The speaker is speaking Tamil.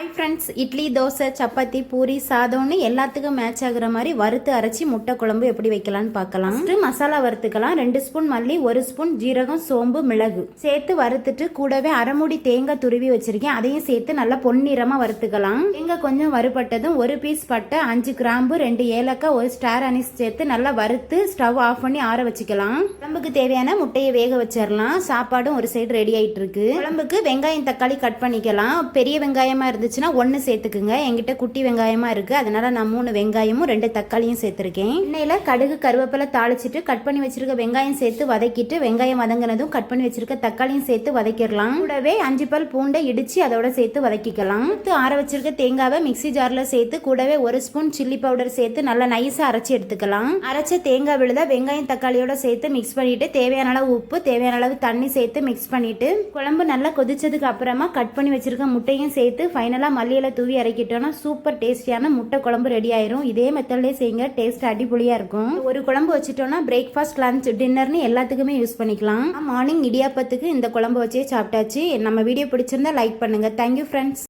ஹாய் ஃப்ரெண்ட்ஸ், இட்லி, தோசை, சப்பாத்தி, பூரி, சாதம்னு எல்லாத்துக்கும் மேட்ச் ஆகுற மாதிரி வறுத்து அரைச்சி முட்டை குழம்பு எப்படி வைக்கலான்னு பார்க்கலாம். மசாலா வறுத்துக்கலாம். 2 ஸ்பூன் மல்லி, 1 ஸ்பூன் ஜீரகம், சோம்பு, மிளகு சேர்த்து வறுத்துட்டு கூடவே அரைமுடி தேங்காய் துருவி வச்சிருக்கேன். அதையும் சேர்த்து நல்லா பொன்னிறமா வறுத்துக்கலாம். தேங்காய் கொஞ்சம் வறுபட்டதும் 1 பீஸ் பட்டை, 5 கிராம்பு, 2 ஏலக்காய், 1 ஸ்டார் அனிஸ் சேர்த்து நல்லா வறுத்து ஸ்டவ் ஆஃப் பண்ணி ஆற வச்சுக்கலாம். குழம்புக்கு தேவையான முட்டையை வேக வச்சிடலாம். சாப்பாடும் ஒரு சைடு ரெடி ஆயிட்டு இருக்கு. குழம்புக்கு வெங்காயம், தக்காளி கட் பண்ணிக்கலாம். பெரிய வெங்காயமா இருந்துச்சுன்னா 1 சேர்த்துக்குங்க. என்கிட்ட குட்டி வெங்காயமா இருக்கு, அதனால நான் 3 வெங்காயமும் 2 தக்காளியும் சேர்த்திருக்கேன். எண்ணெயில கடுகு, கருவேப்பிலை தாளிச்சிட்டு கட் பண்ணி வச்சிருக்க வெங்காயம் சேர்த்து வதக்கிட்டு வெங்காயம் வதங்கினதும் கட் பண்ணி வச்சிருக்க தக்காளியும் சேர்த்து வதக்கிடலாம். கூடவே 5 பல் பூண்டை இடிச்சு அதோட சேர்த்து வதக்கிக்கலாம். ஆற வச்சிருக்க தேங்காவை மிக்சி ஜார்ல சேர்த்து கூடவே 1 ஸ்பூன் சில்லி பவுடர் சேர்த்து நல்லா நைஸா அரைச்சி எடுத்துக்கலாம். அரைச்ச தேங்காய் விழுத வெங்காயம் தக்காளியோட சேர்த்து மிக்ஸ் பண்ணிட்டு தேவையான அளவு உப்பு, தேவையான அளவு தண்ணி சேர்த்து மிக்ஸ் பண்ணிட்டு குழம்பு நல்லா கொதிச்சதுக்கு அப்புறமா கட் பண்ணி வச்சிருக்க முட்டையும் சேர்த்து ஃபைனலா மல்லியில தூவி இறக்கிட்டோம்னா சூப்பர் டேஸ்டியான முட்டை குழம்பு ரெடி ஆயிரும். இதே மெத்தட்லேயே செய்யுங்க, டேஸ்ட் அடிப்பொலியா இருக்கும். ஒரு குழம்பு வச்சுட்டோம்னா பிரேக்ஃபாஸ்ட், லஞ்ச், டின்னர்னு எல்லாத்துக்குமே யூஸ் பண்ணிக்கலாம். மார்னிங் இடியாப்பத்துக்கு இந்த குழம்பு வச்சே சாப்பிட்டாச்சு. நம்ம வீடியோ பிடிச்சிருந்தா லைக் பண்ணுங்க. Thank you friends.